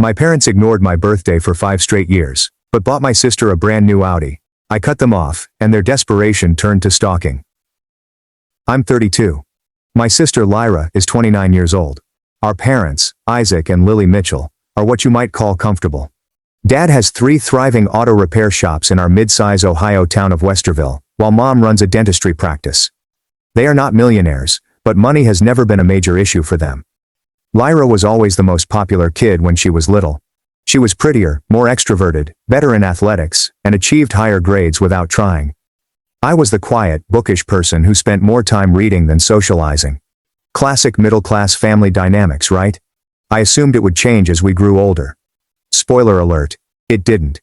My parents ignored my birthday for 5 straight years, but bought my sister a brand new Audi. I cut them off, and their desperation turned to stalking. I'm 32. My sister Lyra is 29 years old. Our parents, Isaac and Lily Mitchell, are what you might call comfortable. Dad has 3 thriving auto repair shops in our mid-size Ohio town of Westerville, while Mom runs a dentistry practice. They are not millionaires, but money has never been a major issue for them. Lyra was always the most popular kid when she was little. She was prettier, more extroverted, better in athletics, and achieved higher grades without trying. I was the quiet, bookish person who spent more time reading than socializing. Classic middle-class family dynamics, right? I assumed it would change as we grew older. Spoiler alert, it didn't.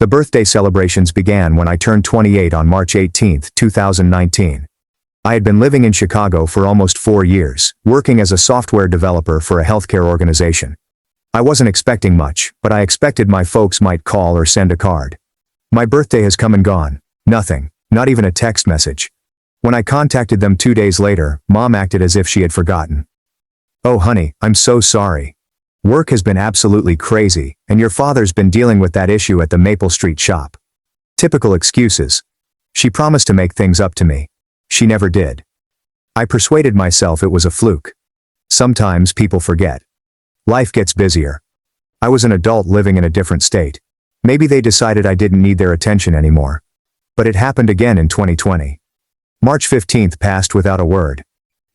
The birthday celebrations began when I turned 28 on March 18, 2019. I had been living in Chicago for almost 4 years, working as a software developer for a healthcare organization. I wasn't expecting much, but I expected my folks might call or send a card. My birthday has come and gone. Nothing, not even a text message. When I contacted them 2 days later, Mom acted as if she had forgotten. "Oh honey, I'm so sorry. Work has been absolutely crazy, and your father's been dealing with that issue at the Maple Street shop." Typical excuses. She promised to make things up to me. She never did. I persuaded myself it was a fluke. Sometimes people forget. Life gets busier. I was an adult living in a different state. Maybe they decided I didn't need their attention anymore. But it happened again in 2020. March 15th passed without a word.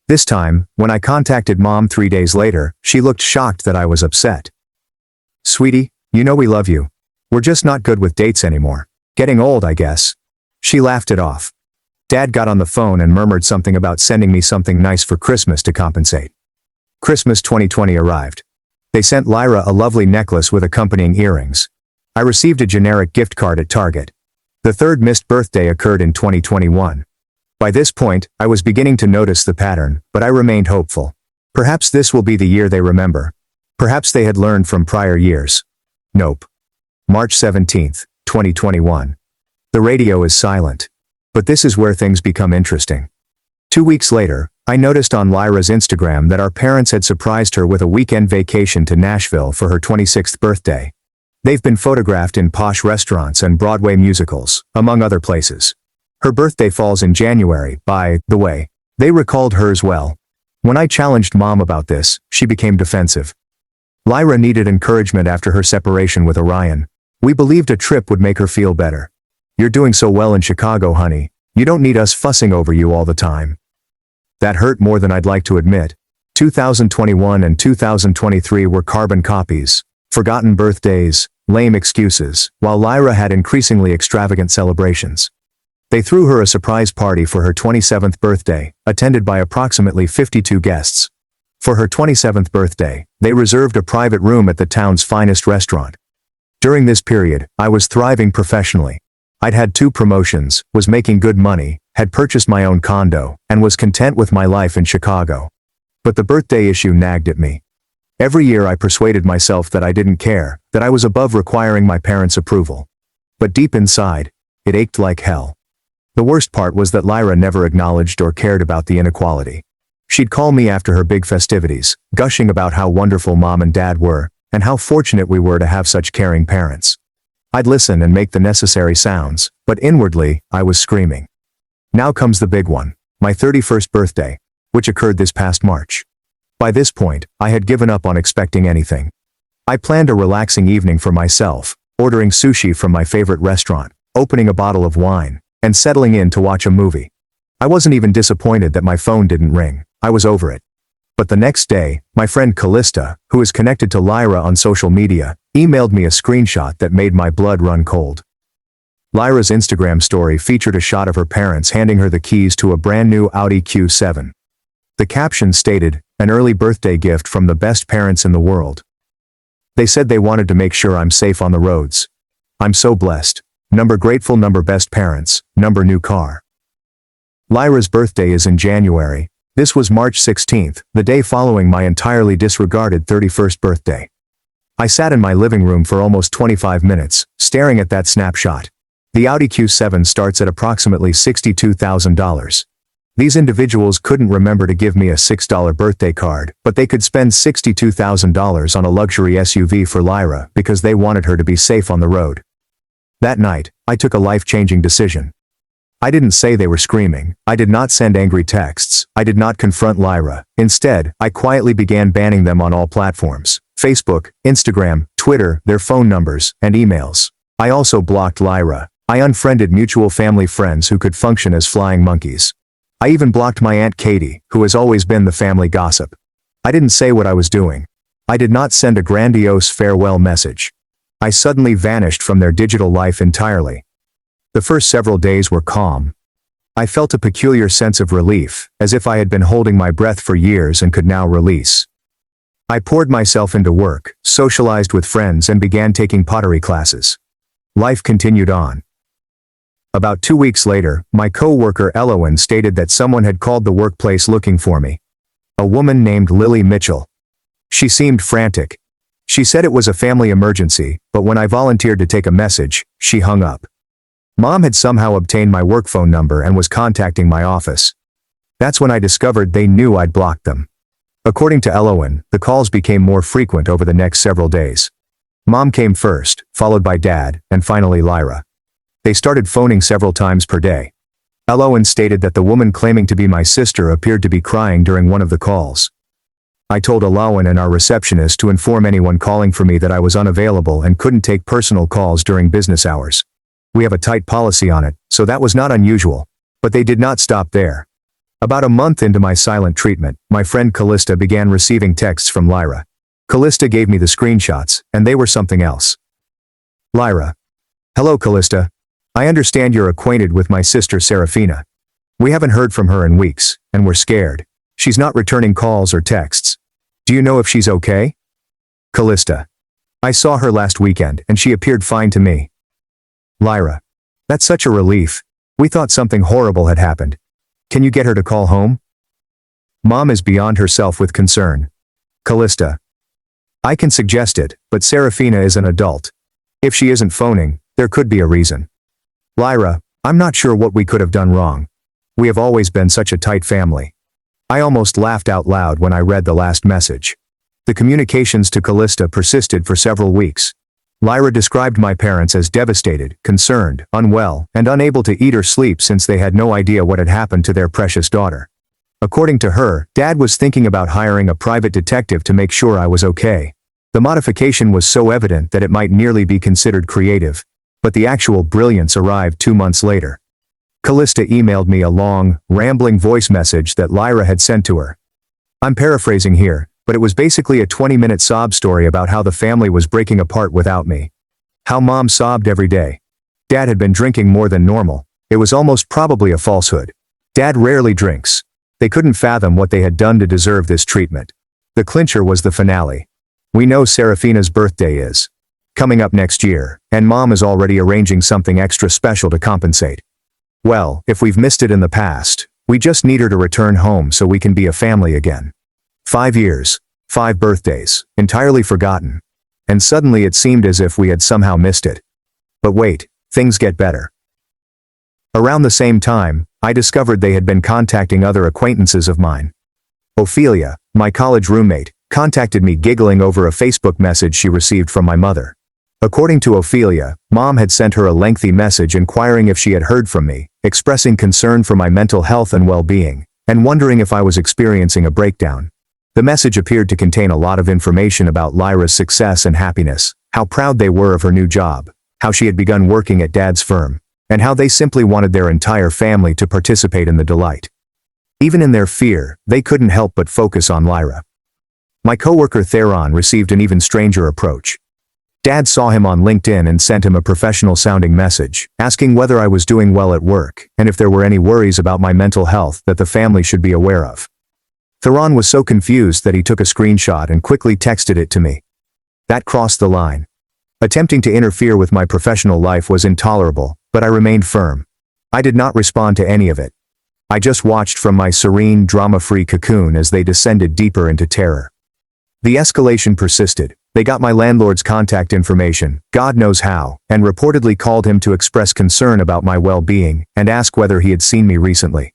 This time, when I contacted Mom 3 days later, she looked shocked that I was upset. "Sweetie, you know we love you. We're just not good with dates anymore. Getting old, I guess." She laughed it off. Dad got on the phone and murmured something about sending me something nice for Christmas to compensate. Christmas 2020 arrived. They sent Lyra a lovely necklace with accompanying earrings. I received a generic gift card at Target. The third missed birthday occurred in 2021. By this point, I was beginning to notice the pattern, but I remained hopeful. Perhaps this will be the year they remember. Perhaps they had learned from prior years. Nope. March 17th, 2021. The radio is silent. But this is where things become interesting. 2 weeks later, I noticed on Lyra's Instagram that our parents had surprised her with a weekend vacation to Nashville for her 26th birthday. They've been photographed in posh restaurants and Broadway musicals, among other places. Her birthday falls in January, by the way. They recalled hers well. When I challenged Mom about this, she became defensive. Lyra needed encouragement after her separation with Orion. We believed a trip would make her feel better. "You're doing so well in Chicago, honey. You don't need us fussing over you all the time." That hurt more than I'd like to admit. 2021 and 2023 were carbon copies, forgotten birthdays, lame excuses, while Lyra had increasingly extravagant celebrations. They threw her a surprise party for her 27th birthday, attended by approximately 52 guests. For her 27th birthday, they reserved a private room at the town's finest restaurant. During this period, I was thriving professionally. I'd had 2 promotions, was making good money, had purchased my own condo, and was content with my life in Chicago. But the birthday issue nagged at me. Every year I persuaded myself that I didn't care, that I was above requiring my parents' approval. But deep inside, it ached like hell. The worst part was that Lyra never acknowledged or cared about the inequality. She'd call me after her big festivities, gushing about how wonderful Mom and Dad were, and how fortunate we were to have such caring parents. I'd listen and make the necessary sounds, but inwardly, I was screaming. Now comes the big one, my 31st birthday, which occurred this past March. By this point, I had given up on expecting anything. I planned a relaxing evening for myself, ordering sushi from my favorite restaurant, opening a bottle of wine, and settling in to watch a movie. I wasn't even disappointed that my phone didn't ring. I was over it. But the next day, my friend Callista, who is connected to Lyra on social media, emailed me a screenshot that made my blood run cold. Lyra's Instagram story featured a shot of her parents handing her the keys to a brand new Audi Q7. The caption stated, "An early birthday gift from the best parents in the world." They said they wanted to make sure I'm safe on the roads. I'm so blessed. Number grateful, number best parents, number new car. Lyra's birthday is in January. This was March 16th, the day following my entirely disregarded 31st birthday. I sat in my living room for almost 25 minutes, staring at that snapshot. The Audi Q7 starts at approximately $62,000. These individuals couldn't remember to give me a $6 birthday card, but they could spend $62,000 on a luxury SUV for Lyra because they wanted her to be safe on the road. That night, I took a life-changing decision. I didn't say they were screaming, I did not send angry texts, I did not confront Lyra. Instead, I quietly began banning them on all platforms: Facebook, Instagram, Twitter, their phone numbers, and emails. I also blocked Lyra. I unfriended mutual family friends who could function as flying monkeys. I even blocked my Aunt Katie, who has always been the family gossip. I didn't say what I was doing. I did not send a grandiose farewell message. I suddenly vanished from their digital life entirely. The first several days were calm. I felt a peculiar sense of relief, as if I had been holding my breath for years and could now release. I poured myself into work, socialized with friends, and began taking pottery classes. Life continued on. About 2 weeks later, my co-worker Elowen stated that someone had called the workplace looking for me. A woman named Lily Mitchell. She seemed frantic. She said it was a family emergency, but when I volunteered to take a message, she hung up. Mom had somehow obtained my work phone number and was contacting my office. That's when I discovered they knew I'd blocked them. According to Elowen, the calls became more frequent over the next several days. Mom came first, followed by Dad, and finally Lyra. They started phoning several times per day. Elowen stated that the woman claiming to be my sister appeared to be crying during one of the calls. I told Elowen and our receptionist to inform anyone calling for me that I was unavailable and couldn't take personal calls during business hours. We have a tight policy on it, so that was not unusual. But they did not stop there. About a month into my silent treatment, my friend Callista began receiving texts from Lyra. Callista gave me the screenshots, and they were something else. Lyra. Hello, Callista. I understand you're acquainted with my sister Seraphina. We haven't heard from her in weeks, and we're scared. She's not returning calls or texts. Do you know if she's okay? Callista. I saw her last weekend, and she appeared fine to me. Lyra. That's such a relief. We thought something horrible had happened. Can you get her to call home? Mom is beyond herself with concern. Callista. I can suggest it, but Seraphina is an adult. If she isn't phoning, there could be a reason. Lyra, I'm not sure what we could have done wrong. We have always been such a tight family. I almost laughed out loud when I read the last message. The communications to Callista persisted for several weeks. Lyra described my parents as devastated, concerned, unwell, and unable to eat or sleep since they had no idea what had happened to their precious daughter. According to her, Dad was thinking about hiring a private detective to make sure I was okay. The modification was so evident that it might nearly be considered creative. But the actual brilliance arrived 2 months later. Callista emailed me a long, rambling voice message that Lyra had sent to her. I'm paraphrasing here, but it was basically a 20-minute sob story about how the family was breaking apart without me. How Mom sobbed every day. Dad had been drinking more than normal. It was almost probably a falsehood. Dad rarely drinks. They couldn't fathom what they had done to deserve this treatment. The clincher was the finale. We know Seraphina's birthday is coming up next year, and Mom is already arranging something extra special to compensate. Well, if we've missed it in the past, we just need her to return home so we can be a family again. 5 years, 5 birthdays, entirely forgotten. And suddenly it seemed as if we had somehow missed it. But wait, things get better. Around the same time, I discovered they had been contacting other acquaintances of mine. Ophelia, my college roommate, contacted me giggling over a Facebook message she received from my mother. According to Ophelia, Mom had sent her a lengthy message inquiring if she had heard from me, expressing concern for my mental health and well-being, and wondering if I was experiencing a breakdown. The message appeared to contain a lot of information about Lyra's success and happiness, how proud they were of her new job, how she had begun working at Dad's firm, and how they simply wanted their entire family to participate in the delight. Even in their fear, they couldn't help but focus on Lyra. My coworker Theron received an even stranger approach. Dad saw him on LinkedIn and sent him a professional-sounding message, asking whether I was doing well at work and if there were any worries about my mental health that the family should be aware of. Theron was so confused that he took a screenshot and quickly texted it to me. That crossed the line. Attempting to interfere with my professional life was intolerable, but I remained firm. I did not respond to any of it. I just watched from my serene, drama-free cocoon as they descended deeper into terror. The escalation persisted. They got my landlord's contact information, God knows how, and reportedly called him to express concern about my well-being and ask whether he had seen me recently.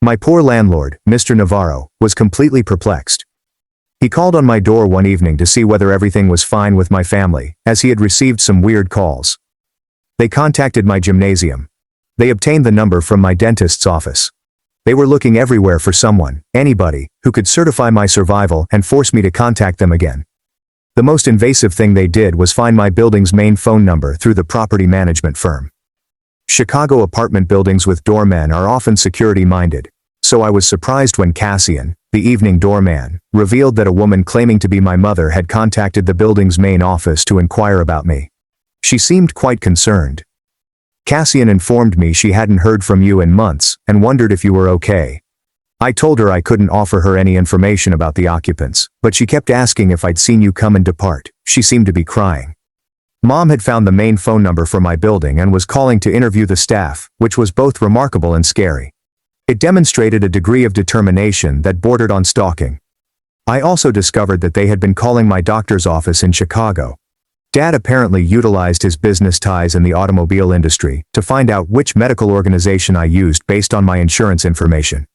My poor landlord, Mr. Navarro, was completely perplexed. He called on my door one evening to see whether everything was fine with my family, as he had received some weird calls. They contacted my gymnasium. They obtained the number from my dentist's office. They were looking everywhere for someone, anybody, who could certify my survival and force me to contact them again. The most invasive thing they did was find my building's main phone number through the property management firm. Chicago apartment buildings with doormen are often security-minded, so I was surprised when Cassian, the evening doorman, revealed that a woman claiming to be my mother had contacted the building's main office to inquire about me. She seemed quite concerned. Cassian informed me she hadn't heard from you in months and wondered if you were okay. I told her I couldn't offer her any information about the occupants, but she kept asking if I'd seen you come and depart. She seemed to be crying. Mom had found the main phone number for my building and was calling to interview the staff, which was both remarkable and scary. It demonstrated a degree of determination that bordered on stalking. I also discovered that they had been calling my doctor's office in Chicago. Dad apparently utilized his business ties in the automobile industry to find out which medical organization I used based on my insurance information.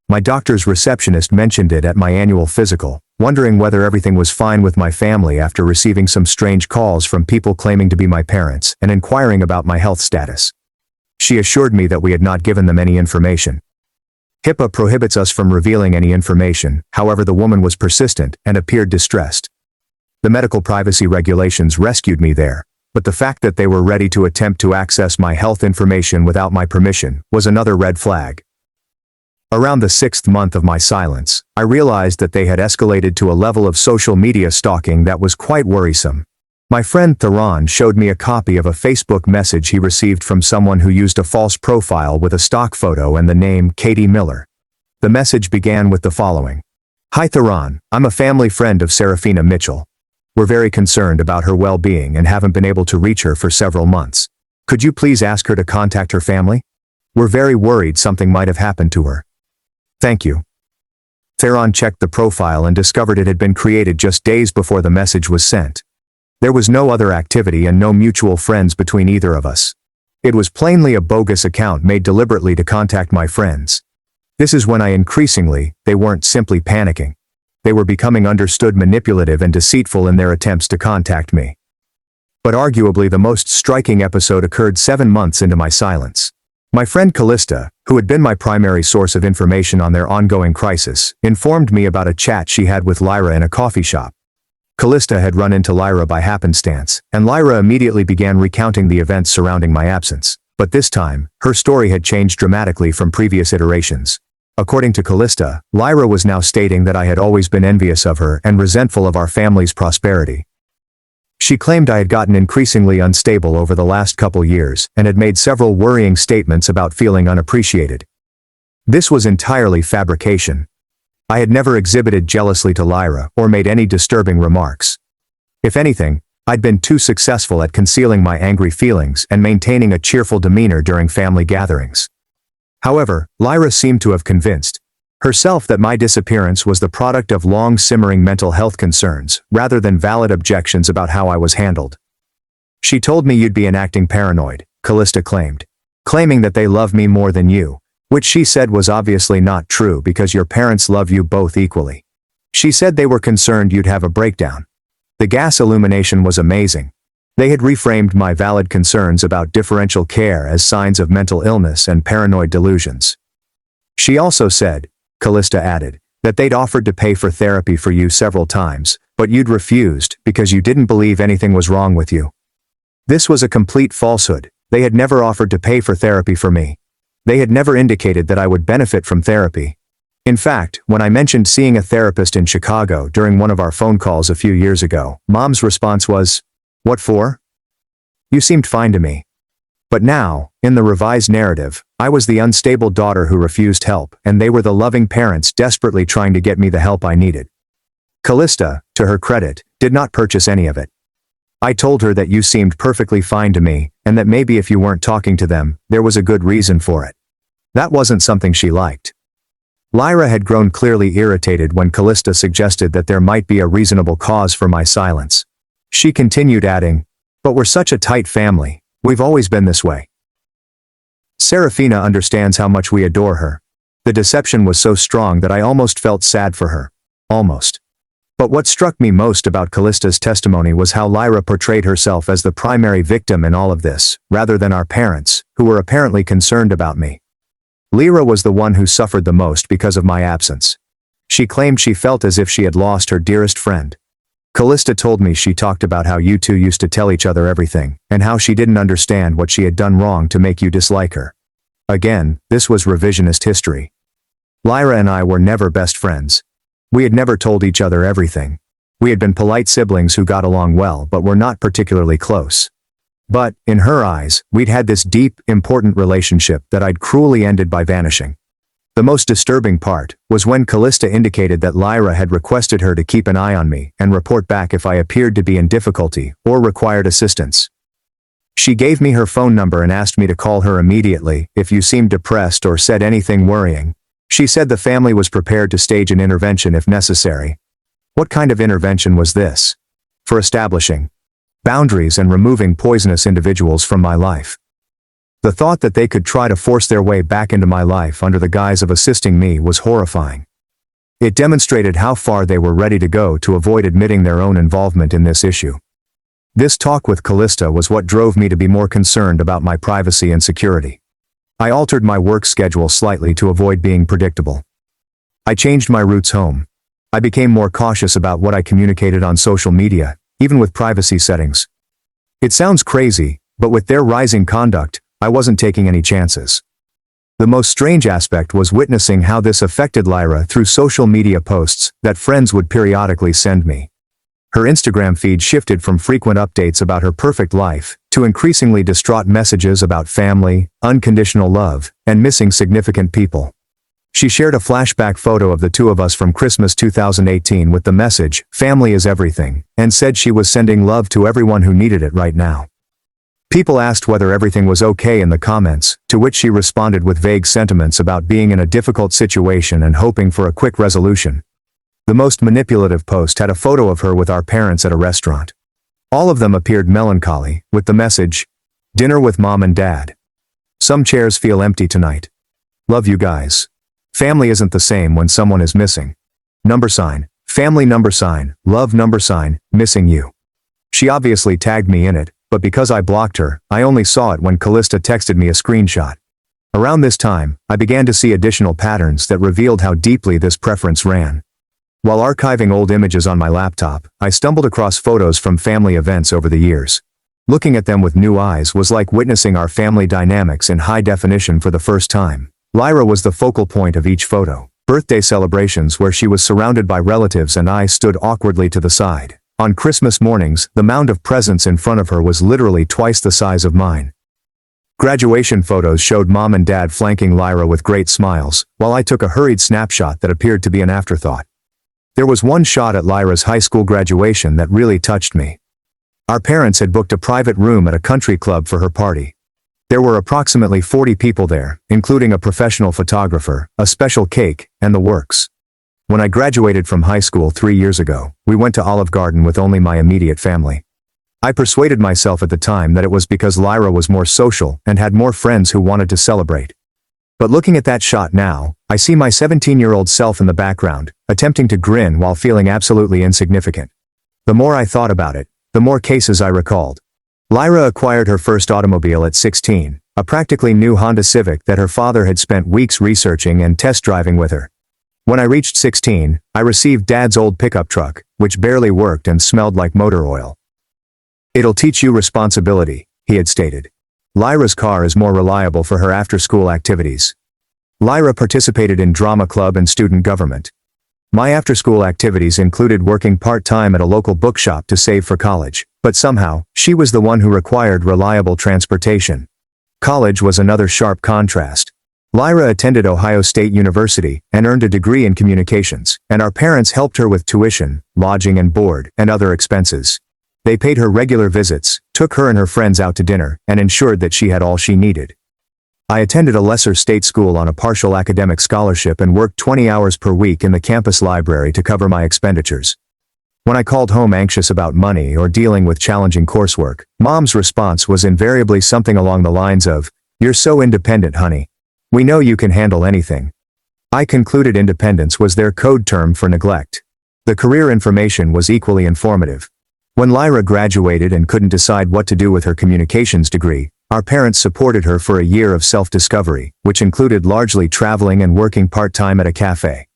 My doctor's receptionist mentioned it at my annual physical, wondering whether everything was fine with my family after receiving some strange calls from people claiming to be my parents and inquiring about my health status. She assured me that we had not given them any information. HIPAA prohibits us from revealing any information, however the woman was persistent and appeared distressed. The medical privacy regulations rescued me there, but the fact that they were ready to attempt to access my health information without my permission was another red flag. Around the 6th month of my silence, I realized that they had escalated to a level of social media stalking that was quite worrisome. My friend Theron showed me a copy of a Facebook message he received from someone who used a false profile with a stock photo and the name Katie Miller. The message began with the following. Hi Theron, I'm a family friend of Seraphina Mitchell. We're very concerned about her well-being and haven't been able to reach her for several months. Could you please ask her to contact her family? We're very worried something might have happened to her. Thank you. Theron checked the profile and discovered it had been created just days before the message was sent. There was no other activity and no mutual friends between either of us. It was plainly a bogus account made deliberately to contact my friends. This is when they weren't simply panicking. They were becoming understood manipulative and deceitful in their attempts to contact me. But arguably the most striking episode occurred 7 months into my silence. My friend Callista, who had been my primary source of information on their ongoing crisis, informed me about a chat she had with Lyra in a coffee shop. Callista had run into Lyra by happenstance, and Lyra immediately began recounting the events surrounding my absence. But this time, her story had changed dramatically from previous iterations. According to Callista, Lyra was now stating that I had always been envious of her and resentful of our family's prosperity. She claimed I had gotten increasingly unstable over the last couple years and had made several worrying statements about feeling unappreciated. This was entirely fabrication. I had never exhibited jealousy to Lyra or made any disturbing remarks. If anything, I'd been too successful at concealing my angry feelings and maintaining a cheerful demeanor during family gatherings. However, Lyra seemed to have convinced herself that my disappearance was the product of long-simmering mental health concerns, rather than valid objections about how I was handled. She told me you'd be enacting paranoid, Callista claimed, claiming that they love me more than you, which she said was obviously not true because your parents love you both equally. She said they were concerned you'd have a breakdown. The gas illumination was amazing. They had reframed my valid concerns about differential care as signs of mental illness and paranoid delusions. She also said, Callista added, that they'd offered to pay for therapy for you several times, but you'd refused because you didn't believe anything was wrong with you. This was a complete falsehood. They had never offered to pay for therapy for me. They had never indicated that I would benefit from therapy. In fact, when I mentioned seeing a therapist in Chicago during one of our phone calls a few years ago, Mom's response was, "What for? You seemed fine to me." But now, in the revised narrative, I was the unstable daughter who refused help, and they were the loving parents desperately trying to get me the help I needed. Callista, to her credit, did not purchase any of it. I told her that you seemed perfectly fine to me, and that maybe if you weren't talking to them, there was a good reason for it. That wasn't something she liked. Lyra had grown clearly irritated when Callista suggested that there might be a reasonable cause for my silence. She continued adding, "But we're such a tight family. We've always been this way." Seraphina understands how much we adore her. The deception was so strong that I almost felt sad for her. Almost. But what struck me most about Callista's testimony was how Lyra portrayed herself as the primary victim in all of this, rather than our parents, who were apparently concerned about me. Lyra was the one who suffered the most because of my absence. She claimed she felt as if she had lost her dearest friend. Callista told me she talked about how you two used to tell each other everything, and how she didn't understand what she had done wrong to make you dislike her. Again, this was revisionist history. Lyra and I were never best friends. We had never told each other everything. We had been polite siblings who got along well but were not particularly close. But, in her eyes, we'd had this deep, important relationship that I'd cruelly ended by vanishing. The most disturbing part was when Callista indicated that Lyra had requested her to keep an eye on me and report back if I appeared to be in difficulty or required assistance. She gave me her phone number and asked me to call her immediately if you seemed depressed or said anything worrying. She said the family was prepared to stage an intervention if necessary. What kind of intervention was this? For establishing boundaries and removing poisonous individuals from my life. The thought that they could try to force their way back into my life under the guise of assisting me was horrifying. It demonstrated how far they were ready to go to avoid admitting their own involvement in this issue. This talk with Callista was what drove me to be more concerned about my privacy and security. I altered my work schedule slightly to avoid being predictable. I changed my routes home. I became more cautious about what I communicated on social media, even with privacy settings. It sounds crazy, but with their rising conduct, I wasn't taking any chances. The most strange aspect was witnessing how this affected Lyra through social media posts that friends would periodically send me. Her Instagram feed shifted from frequent updates about her perfect life to increasingly distraught messages about family, unconditional love, and missing significant people. She shared a flashback photo of the two of us from Christmas 2018 with the message, "Family is everything," and said she was sending love to everyone who needed it right now. People asked whether everything was okay in the comments, to which she responded with vague sentiments about being in a difficult situation and hoping for a quick resolution. The most manipulative post had a photo of her with our parents at a restaurant. All of them appeared melancholy, with the message, "Dinner with Mom and Dad. Some chairs feel empty tonight. Love you guys. Family isn't the same when someone is missing. $, family $, love $, missing you." She obviously tagged me in it, but because I blocked her, I only saw it when Callista texted me a screenshot. Around this time, I began to see additional patterns that revealed how deeply this preference ran. While archiving old images on my laptop, I stumbled across photos from family events over the years. Looking at them with new eyes was like witnessing our family dynamics in high definition for the first time. Lyra was the focal point of each photo. Birthday celebrations where she was surrounded by relatives and I stood awkwardly to the side. On Christmas mornings, the mound of presents in front of her was literally twice the size of mine. Graduation photos showed Mom and Dad flanking Lyra with great smiles, while I took a hurried snapshot that appeared to be an afterthought. There was one shot at Lyra's high school graduation that really touched me. Our parents had booked a private room at a country club for her party. There were approximately 40 people there, including a professional photographer, a special cake, and the works. When I graduated from high school 3 years ago, we went to Olive Garden with only my immediate family. I persuaded myself at the time that it was because Lyra was more social and had more friends who wanted to celebrate. But looking at that shot now, I see my 17-year-old self in the background, attempting to grin while feeling absolutely insignificant. The more I thought about it, the more cases I recalled. Lyra acquired her first automobile at 16, a practically new Honda Civic that her father had spent weeks researching and test driving with her. When I reached 16, I received Dad's old pickup truck, which barely worked and smelled like motor oil. "It'll teach you responsibility," he had stated. Lyra's car is more reliable for her after-school activities. Lyra participated in drama club and student government. My after-school activities included working part-time at a local bookshop to save for college, but somehow, she was the one who required reliable transportation. College was another sharp contrast. Lyra attended Ohio State University and earned a degree in communications, and our parents helped her with tuition, lodging and board, and other expenses. They paid her regular visits, took her and her friends out to dinner, and ensured that she had all she needed. I attended a lesser state school on a partial academic scholarship and worked 20 hours per week in the campus library to cover my expenditures. When I called home anxious about money or dealing with challenging coursework, Mom's response was invariably something along the lines of, "You're so independent, honey. We know you can handle anything." I concluded independence was their code term for neglect. The career information was equally informative. When Lyra graduated and couldn't decide what to do with her communications degree, our parents supported her for a year of self-discovery, which included largely traveling and working part-time at a cafe.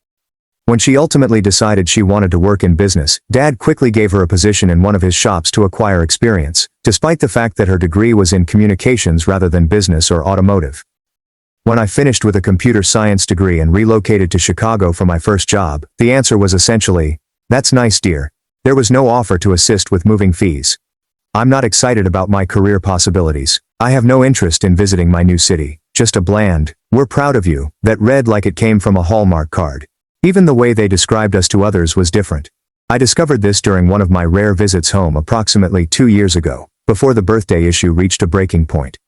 When she ultimately decided she wanted to work in business, Dad quickly gave her a position in one of his shops to acquire experience, despite the fact that her degree was in communications rather than business or automotive. When I finished with a computer science degree and relocated to Chicago for my first job, the answer was essentially, "That's nice, dear." There was no offer to assist with moving fees. I'm not excited about my career possibilities. I have no interest in visiting my new city, just a bland, "We're proud of you," that read like it came from a Hallmark card. Even the way they described us to others was different. I discovered this during one of my rare visits home approximately 2 years ago, before the birthday issue reached a breaking point.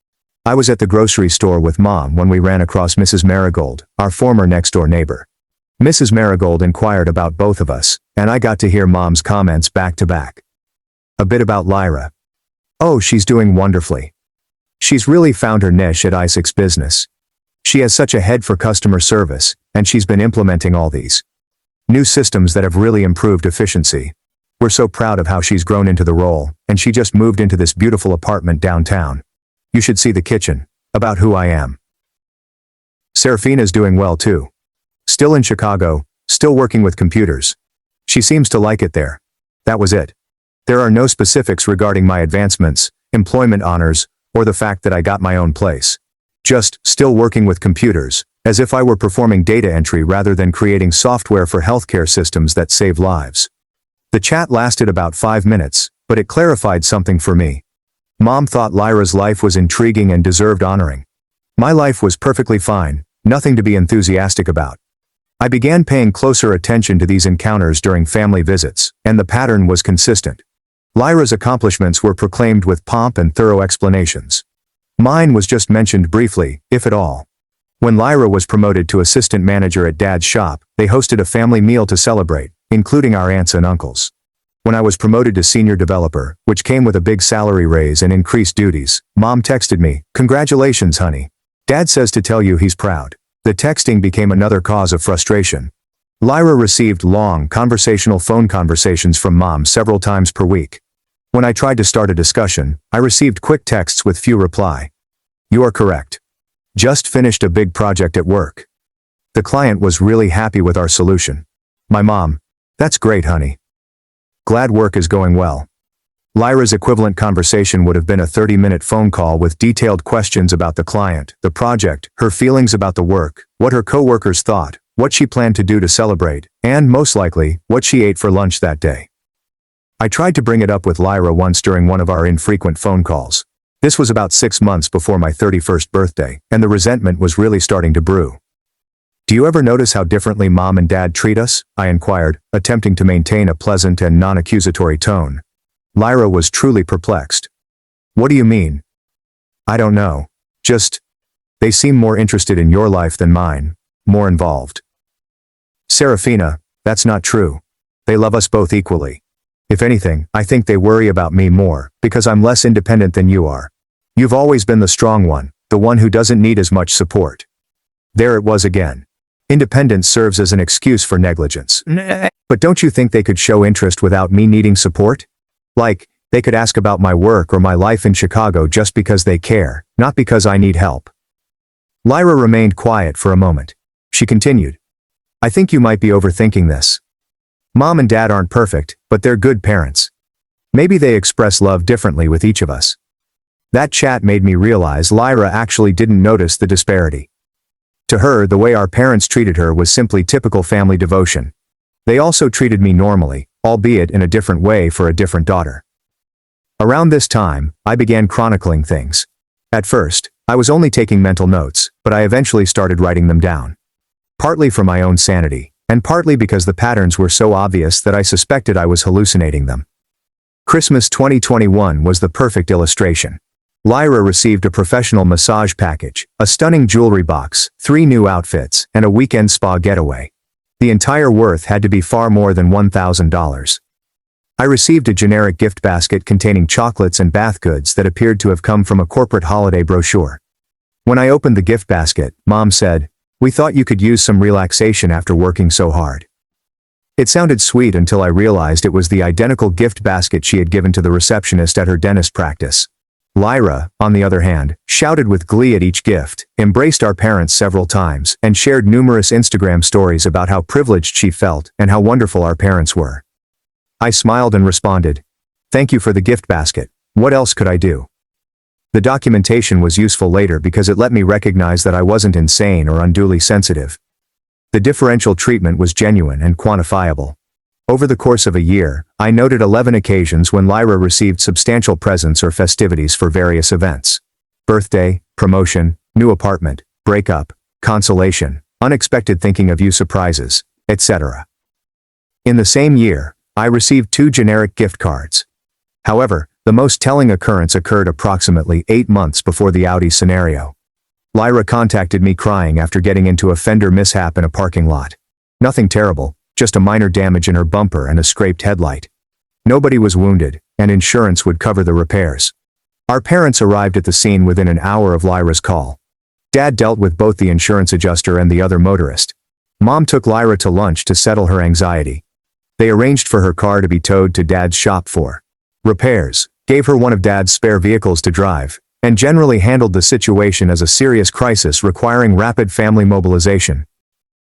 I was at the grocery store with Mom when we ran across Mrs. Marigold, our former next-door neighbor. Mrs. Marigold inquired about both of us, and I got to hear Mom's comments back to back. A bit about Lyra. "Oh, she's doing wonderfully. She's really found her niche at Isaac's business. She has such a head for customer service, and she's been implementing all these new systems that have really improved efficiency. We're so proud of how she's grown into the role, and she just moved into this beautiful apartment downtown. You should see the kitchen." About who I am. Seraphina's doing well too. Still in Chicago, still working with computers. She seems to like it there. That was it. There are no specifics regarding my advancements, employment honors, or the fact that I got my own place. Just, still working with computers, as if I were performing data entry rather than creating software for healthcare systems that save lives. The chat lasted about 5 minutes, but it clarified something for me. Mom thought Lyra's life was intriguing and deserved honoring. My life was perfectly fine, nothing to be enthusiastic about. I began paying closer attention to these encounters during family visits, and the pattern was consistent. Lyra's accomplishments were proclaimed with pomp and thorough explanations. Mine was just mentioned briefly, if at all. When Lyra was promoted to assistant manager at Dad's shop, they hosted a family meal to celebrate, including our aunts and uncles. When I was promoted to senior developer, which came with a big salary raise and increased duties, Mom texted me, "Congratulations, honey. Dad says to tell you he's proud." The texting became another cause of frustration. Lyra received long, conversational phone conversations from Mom several times per week. When I tried to start a discussion, I received quick texts with few reply. "You are correct. Just finished a big project at work. The client was really happy with our solution." My mom, "That's great, honey. Glad work is going well." Lyra's equivalent conversation would have been a 30-minute phone call with detailed questions about the client, the project, her feelings about the work, what her coworkers thought, what she planned to do to celebrate, and, most likely, what she ate for lunch that day. I tried to bring it up with Lyra once during one of our infrequent phone calls. This was about 6 months before my 31st birthday, and the resentment was really starting to brew. "Do you ever notice how differently Mom and Dad treat us?" I inquired, attempting to maintain a pleasant and non-accusatory tone. Lyra was truly perplexed. "What do you mean?" "I don't know. Just, they seem more interested in your life than mine, more involved." "Seraphina, that's not true. They love us both equally. If anything, I think they worry about me more, because I'm less independent than you are. You've always been the strong one, the one who doesn't need as much support." There it was again. Independence serves as an excuse for negligence. But don't you think they could show interest without me needing support? Like, they could ask about my work or my life in Chicago just because they care, not because I need help. Lyra remained quiet for a moment. She continued. "I think you might be overthinking this. Mom and Dad aren't perfect, but they're good parents. Maybe they express love differently with each of us." That chat made me realize Lyra actually didn't notice the disparity. To her, the way our parents treated her was simply typical family devotion. They also treated me normally, albeit in a different way for a different daughter. Around this time, I began chronicling things. At first, I was only taking mental notes, but I eventually started writing them down. Partly for my own sanity, and partly because the patterns were so obvious that I suspected I was hallucinating them. Christmas 2021 was the perfect illustration. Lyra received a professional massage package, a stunning jewelry box, 3 new outfits, and a weekend spa getaway. The entire worth had to be far more than $1,000. I received a generic gift basket containing chocolates and bath goods that appeared to have come from a corporate holiday brochure. When I opened the gift basket, Mom said, We thought you could use some relaxation after working so hard." It sounded sweet until I realized it was the identical gift basket she had given to the receptionist at her dentist practice. Lyra, on the other hand, shouted with glee at each gift, embraced our parents several times, and shared numerous Instagram stories about how privileged she felt and how wonderful our parents were. I smiled and responded, "Thank you for the gift basket. What else could I do?" The documentation was useful later because it let me recognize that I wasn't insane or unduly sensitive. The differential treatment was genuine and quantifiable. Over the course of a year, I noted 11 occasions when Lyra received substantial presents or festivities for various events. Birthday, promotion, new apartment, breakup, consolation, unexpected thinking of you surprises, etc. In the same year, I received 2 generic gift cards. However, the most telling occurrence occurred approximately 8 months before the Audi scenario. Lyra contacted me crying after getting into a fender mishap in a parking lot. Nothing terrible, just a minor damage in her bumper and a scraped headlight. Nobody was wounded, and insurance would cover the repairs. Our parents arrived at the scene within an hour of Lyra's call. Dad dealt with both the insurance adjuster and the other motorist. Mom took Lyra to lunch to settle her anxiety. They arranged for her car to be towed to Dad's shop for repairs, gave her one of Dad's spare vehicles to drive, and generally handled the situation as a serious crisis requiring rapid family mobilization.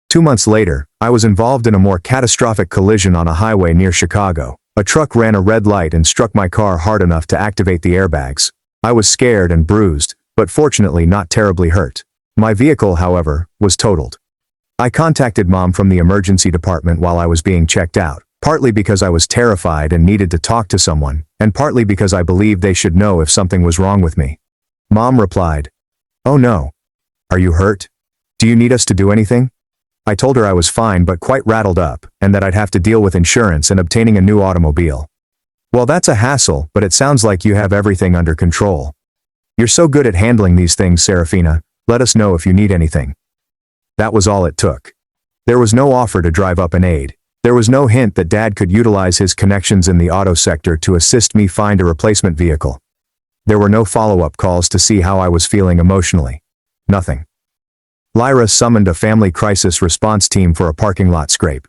2 months later, I was involved in a more catastrophic collision on a highway near Chicago. A truck ran a red light and struck my car hard enough to activate the airbags. I was scared and bruised, but fortunately not terribly hurt. My vehicle, however, was totaled. I contacted Mom from the emergency department while I was being checked out, partly because I was terrified and needed to talk to someone, and partly because I believed they should know if something was wrong with me. Mom replied, "Oh no. Are you hurt? Do you need us to do anything?" I told her I was fine but quite rattled up, and that I'd have to deal with insurance and obtaining a new automobile. "Well, that's a hassle, but it sounds like you have everything under control. You're so good at handling these things, Seraphina. Let us know if you need anything." That was all it took. There was no offer to drive up and aid. There was no hint that Dad could utilize his connections in the auto sector to assist me find a replacement vehicle. There were no follow-up calls to see how I was feeling emotionally. Nothing. Lyra summoned a family crisis response team for a parking lot scrape.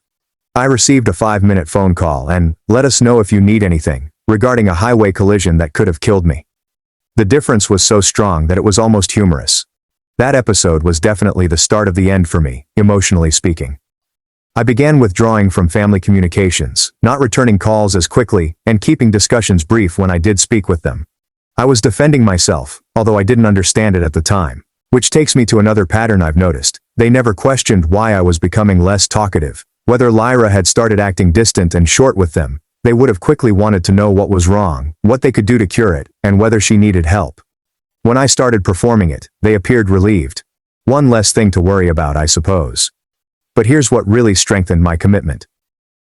I received a 5-minute phone call and, "Let us know if you need anything," regarding a highway collision that could have killed me. The difference was so strong that it was almost humorous. That episode was definitely the start of the end for me, emotionally speaking. I began withdrawing from family communications, not returning calls as quickly, and keeping discussions brief when I did speak with them. I was defending myself, although I didn't understand it at the time. Which takes me to another pattern I've noticed. They never questioned why I was becoming less talkative. Whether Lyra had started acting distant and short with them, they would have quickly wanted to know what was wrong, what they could do to cure it, and whether she needed help. When I started performing it, they appeared relieved. One less thing to worry about, I suppose. But here's what really strengthened my commitment.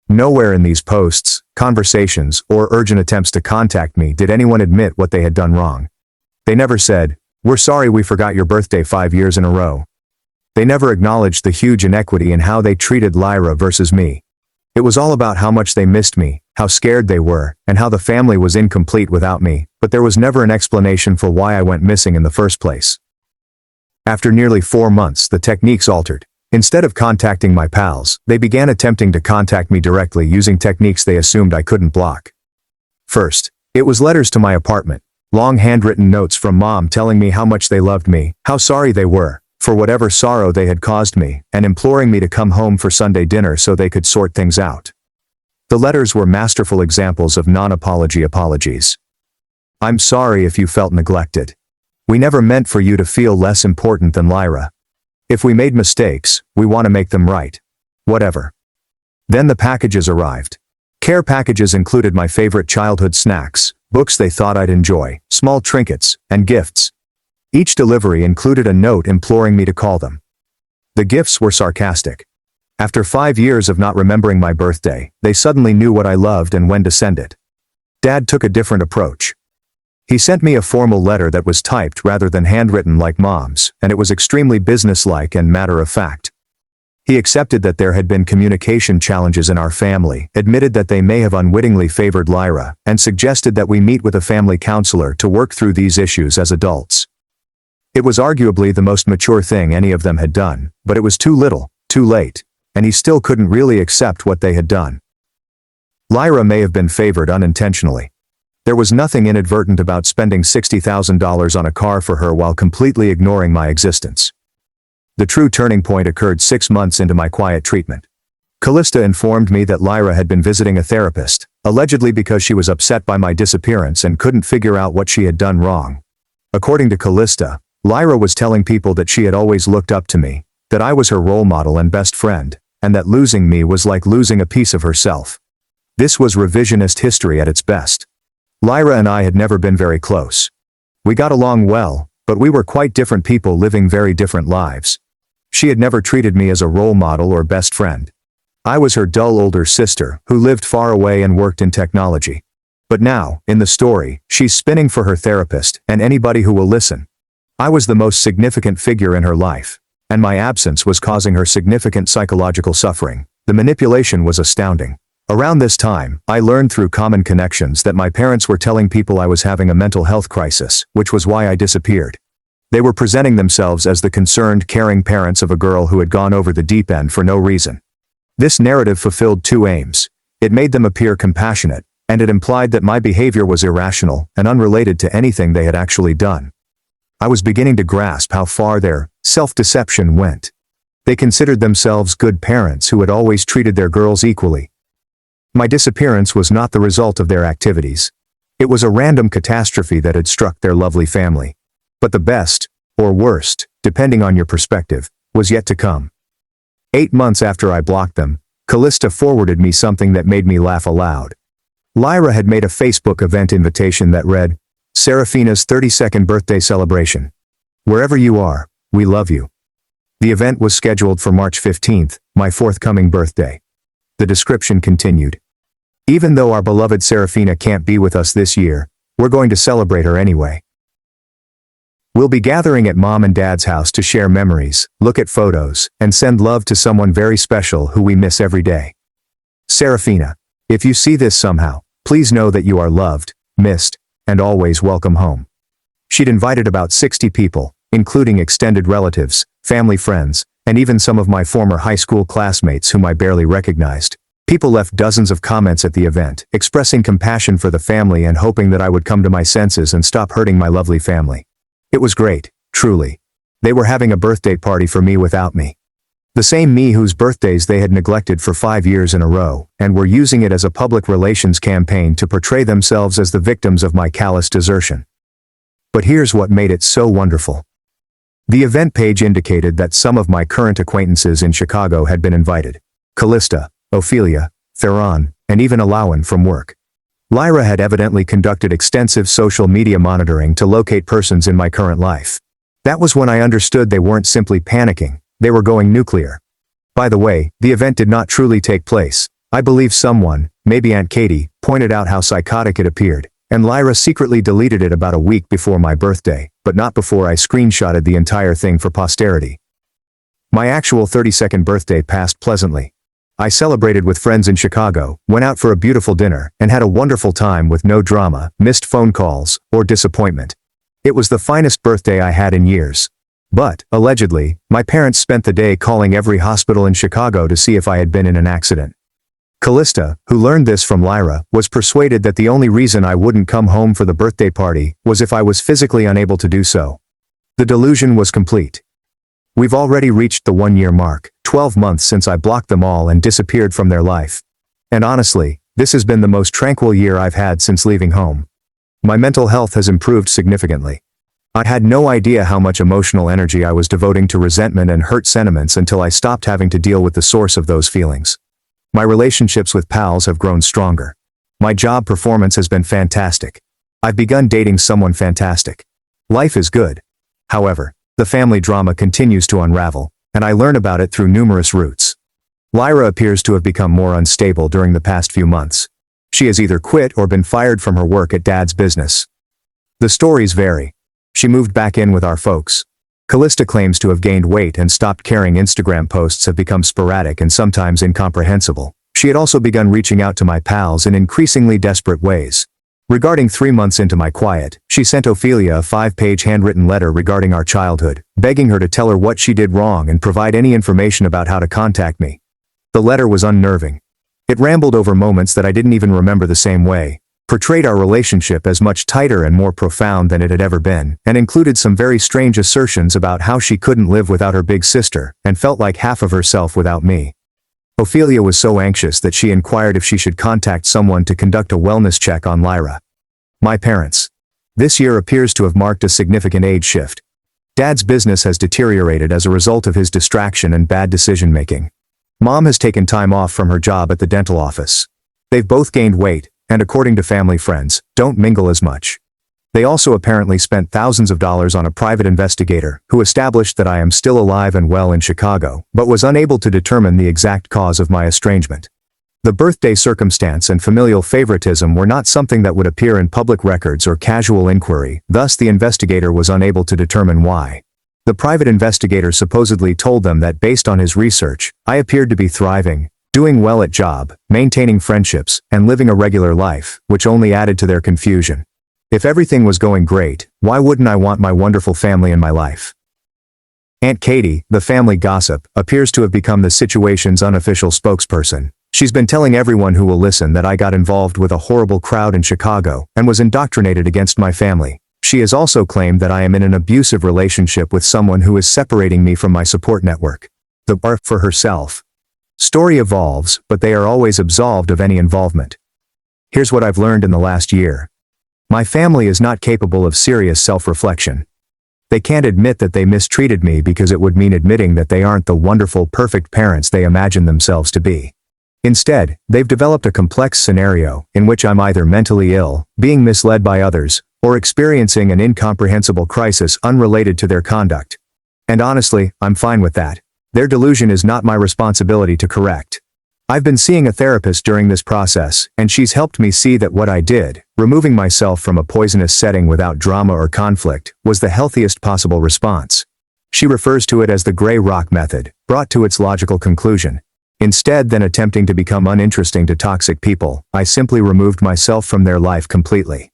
Nowhere in these posts, conversations, or urgent attempts to contact me did anyone admit what they had done wrong. They never said, "We're sorry we forgot your birthday 5 years in a row." They never acknowledged the huge inequity in how they treated Lyra versus me. It was all about how much they missed me, how scared they were, and how the family was incomplete without me, but there was never an explanation for why I went missing in the first place. After nearly 4 months, the techniques altered. Instead of contacting my pals, they began attempting to contact me directly using techniques they assumed I couldn't block. First, it was letters to my apartment. Long handwritten notes from Mom telling me how much they loved me, how sorry they were, for whatever sorrow they had caused me, and imploring me to come home for Sunday dinner so they could sort things out. The letters were masterful examples of non-apology apologies. "I'm sorry if you felt neglected. We never meant for you to feel less important than Lyra. If we made mistakes, we want to make them right. Whatever." Then the packages arrived. Care packages included my favorite childhood snacks, books they thought I'd enjoy, small trinkets, and gifts. Each delivery included a note imploring me to call them. The gifts were sarcastic. After 5 years of not remembering my birthday, they suddenly knew what I loved and when to send it. Dad took a different approach. He sent me a formal letter that was typed rather than handwritten like Mom's, and it was extremely businesslike and matter-of-fact. He accepted that there had been communication challenges in our family, admitted that they may have unwittingly favored Lyra, and suggested that we meet with a family counselor to work through these issues as adults. It was arguably the most mature thing any of them had done, but it was too little, too late, and he still couldn't really accept what they had done. Lyra may have been favored unintentionally. There was nothing inadvertent about spending $60,000 on a car for her while completely ignoring my existence. The true turning point occurred 6 months into my quiet treatment. Callista informed me that Lyra had been visiting a therapist, allegedly because she was upset by my disappearance and couldn't figure out what she had done wrong. According to Callista, Lyra was telling people that she had always looked up to me, that I was her role model and best friend, and that losing me was like losing a piece of herself. This was revisionist history at its best. Lyra and I had never been very close. We got along well, but we were quite different people living very different lives. She had never treated me as a role model or best friend. I was her dull older sister, who lived far away and worked in technology. But now, in the story, she's spinning for her therapist and anybody who will listen. I was the most significant figure in her life, and my absence was causing her significant psychological suffering. The manipulation was astounding. Around this time, I learned through common connections that my parents were telling people I was having a mental health crisis, which was why I disappeared. They were presenting themselves as the concerned, caring parents of a girl who had gone over the deep end for no reason. This narrative fulfilled two aims. It made them appear compassionate, and it implied that my behavior was irrational and unrelated to anything they had actually done. I was beginning to grasp how far their self-deception went. They considered themselves good parents who had always treated their girls equally. My disappearance was not the result of their activities. It was a random catastrophe that had struck their lovely family. But the best, or worst, depending on your perspective, was yet to come. 8 months after I blocked them, Callista forwarded me something that made me laugh aloud. Lyra had made a Facebook event invitation that read, "Seraphina's 32nd birthday celebration. Wherever you are, we love you." The event was scheduled for March 15th, my forthcoming birthday. The description continued. "Even though our beloved Seraphina can't be with us this year, we're going to celebrate her anyway. We'll be gathering at Mom and Dad's house to share memories, look at photos, and send love to someone very special who we miss every day. Seraphina, if you see this somehow, please know that you are loved, missed, and always welcome home." She'd invited about 60 people, including extended relatives, family friends, and even some of my former high school classmates whom I barely recognized. People left dozens of comments at the event, expressing compassion for the family and hoping that I would come to my senses and stop hurting my lovely family. It was great, truly. They were having a birthday party for me without me. The same me whose birthdays they had neglected for 5 years in a row, and were using it as a public relations campaign to portray themselves as the victims of my callous desertion. But here's what made it so wonderful. The event page indicated that some of my current acquaintances in Chicago had been invited. Callista, Ophelia, Theron, and even Alawan from work. Lyra had evidently conducted extensive social media monitoring to locate persons in my current life. That was when I understood they weren't simply panicking, they were going nuclear. By the way, the event did not truly take place. I believe someone, maybe Aunt Katie, pointed out how psychotic it appeared, and Lyra secretly deleted it about a week before my birthday, but not before I screenshotted the entire thing for posterity. My actual 32nd birthday passed pleasantly. I celebrated with friends in Chicago, went out for a beautiful dinner, and had a wonderful time with no drama, missed phone calls, or disappointment. It was the finest birthday I had in years. But, allegedly, my parents spent the day calling every hospital in Chicago to see if I had been in an accident. Callista, who learned this from Lyra, was persuaded that the only reason I wouldn't come home for the birthday party was if I was physically unable to do so. The delusion was complete. We've already reached the 1-year mark, 12 months since I blocked them all and disappeared from their life. And honestly, this has been the most tranquil year I've had since leaving home. My mental health has improved significantly. I had no idea how much emotional energy I was devoting to resentment and hurt sentiments until I stopped having to deal with the source of those feelings. My relationships with pals have grown stronger. My job performance has been fantastic. I've begun dating someone fantastic. Life is good. However, the family drama continues to unravel, and I learn about it through numerous routes. Lyra appears to have become more unstable during the past few months. She has either quit or been fired from her work at Dad's business. The stories vary. She moved back in with our folks. Callista claims to have gained weight and stopped caring. Instagram posts have become sporadic and sometimes incomprehensible. She had also begun reaching out to my pals in increasingly desperate ways. Regarding 3 months into my quiet, she sent Ophelia a 5-page handwritten letter regarding our childhood, begging her to tell her what she did wrong and provide any information about how to contact me. The letter was unnerving. It rambled over moments that I didn't even remember the same way, portrayed our relationship as much tighter and more profound than it had ever been, and included some very strange assertions about how she couldn't live without her big sister, and felt like half of herself without me. Ophelia was so anxious that she inquired if she should contact someone to conduct a wellness check on Lyra. My parents. This year appears to have marked a significant age shift. Dad's business has deteriorated as a result of his distraction and bad decision-making. Mom has taken time off from her job at the dental office. They've both gained weight, and according to family friends, don't mingle as much. They also apparently spent thousands of dollars on a private investigator who established that I am still alive and well in Chicago, but was unable to determine the exact cause of my estrangement. The birthday circumstance and familial favoritism were not something that would appear in public records or casual inquiry, thus the investigator was unable to determine why. The private investigator supposedly told them that based on his research, I appeared to be thriving, doing well at job, maintaining friendships, and living a regular life, which only added to their confusion. If everything was going great, why wouldn't I want my wonderful family in my life? Aunt Katie, the family gossip, appears to have become the situation's unofficial spokesperson. She's been telling everyone who will listen that I got involved with a horrible crowd in Chicago and was indoctrinated against my family. She has also claimed that I am in an abusive relationship with someone who is separating me from my support network. The bar for herself. Story evolves, but they are always absolved of any involvement. Here's what I've learned in the last year. My family is not capable of serious self-reflection. They can't admit that they mistreated me because it would mean admitting that they aren't the wonderful, perfect parents they imagine themselves to be. Instead, they've developed a complex scenario in which I'm either mentally ill, being misled by others, or experiencing an incomprehensible crisis unrelated to their conduct. And honestly, I'm fine with that. Their delusion is not my responsibility to correct. I've been seeing a therapist during this process, and she's helped me see that what I did, removing myself from a poisonous setting without drama or conflict, was the healthiest possible response. She refers to it as the gray rock method, brought to its logical conclusion. Instead than attempting to become uninteresting to toxic people, I simply removed myself from their life completely.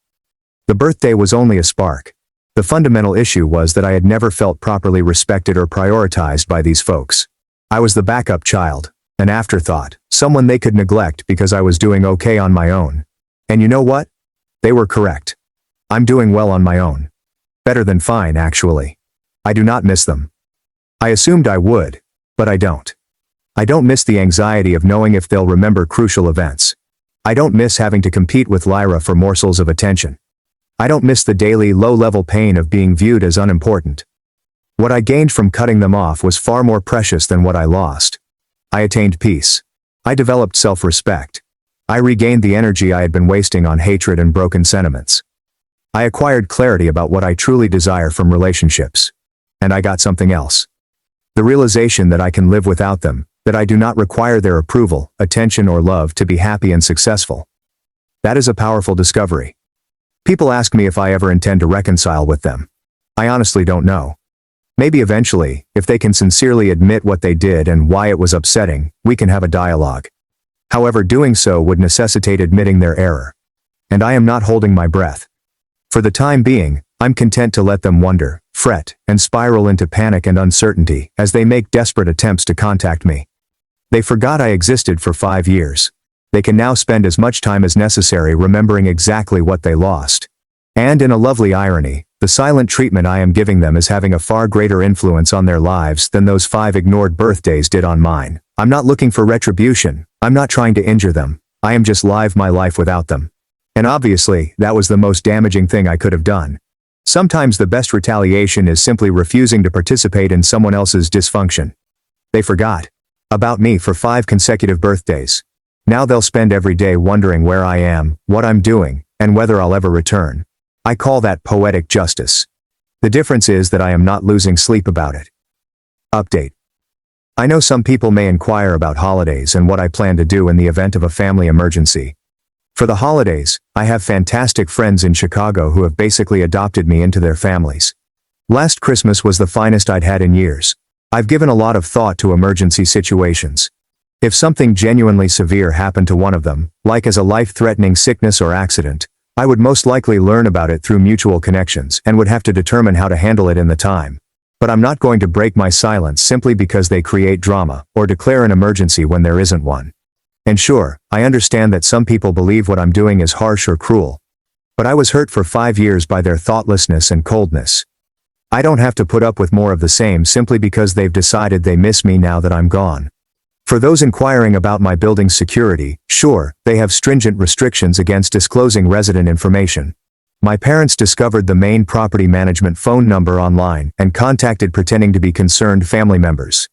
The birthday was only a spark. The fundamental issue was that I had never felt properly respected or prioritized by these folks. I was the backup child, an afterthought, someone they could neglect because I was doing okay on my own. And you know what? They were correct. I'm doing well on my own. Better than fine, actually. I do not miss them. I assumed I would, but I don't. I don't miss the anxiety of knowing if they'll remember crucial events. I don't miss having to compete with Lyra for morsels of attention. I don't miss the daily low-level pain of being viewed as unimportant. What I gained from cutting them off was far more precious than what I lost. I attained peace. I developed self-respect. I regained the energy I had been wasting on hatred and broken sentiments. I acquired clarity about what I truly desire from relationships. And I got something else. The realization that I can live without them, that I do not require their approval, attention or love to be happy and successful. That is a powerful discovery. People ask me if I ever intend to reconcile with them. I honestly don't know. Maybe eventually, if they can sincerely admit what they did and why it was upsetting, we can have a dialogue. However, doing so would necessitate admitting their error. And I am not holding my breath. For the time being, I'm content to let them wonder, fret, and spiral into panic and uncertainty as they make desperate attempts to contact me. They forgot I existed for 5 years. They can now spend as much time as necessary remembering exactly what they lost. And in a lovely irony, the silent treatment I am giving them is having a far greater influence on their lives than those 5 ignored birthdays did on mine. I'm not looking for retribution. I'm not trying to injure them. I am just live my life without them. And obviously, that was the most damaging thing I could have done. Sometimes the best retaliation is simply refusing to participate in someone else's dysfunction. They forgot about me for 5 consecutive birthdays. Now they'll spend every day wondering where I am, what I'm doing, and whether I'll ever return. I call that poetic justice. The difference is that I am not losing sleep about it. Update. I know some people may inquire about holidays and what I plan to do in the event of a family emergency. For the holidays, I have fantastic friends in Chicago who have basically adopted me into their families. Last Christmas was the finest I'd had in years. I've given a lot of thought to emergency situations. If something genuinely severe happened to one of them, like as a life-threatening sickness or accident, I would most likely learn about it through mutual connections and would have to determine how to handle it in the time. But I'm not going to break my silence simply because they create drama, or declare an emergency when there isn't one. And sure, I understand that some people believe what I'm doing is harsh or cruel. But I was hurt for 5 years by their thoughtlessness and coldness. I don't have to put up with more of the same simply because they've decided they miss me now that I'm gone. For those inquiring about my building's security, sure, they have stringent restrictions against disclosing resident information. My parents discovered the main property management phone number online and contacted pretending to be concerned family members.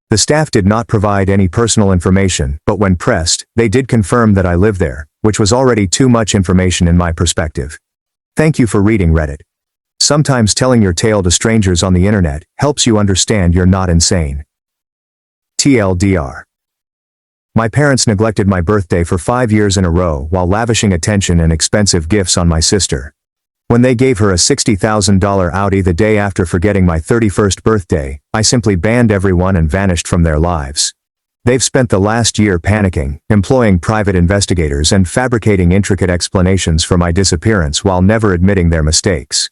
The staff did not provide any personal information, but when pressed, they did confirm that I live there, which was already too much information in my perspective. Thank you for reading Reddit. Sometimes telling your tale to strangers on the internet helps you understand you're not insane. TLDR. My parents neglected my birthday for 5 years in a row while lavishing attention and expensive gifts on my sister. When they gave her a $60,000 Audi the day after forgetting my 31st birthday, I simply banned everyone and vanished from their lives. They've spent the last year panicking, employing private investigators and fabricating intricate explanations for my disappearance while never admitting their mistakes.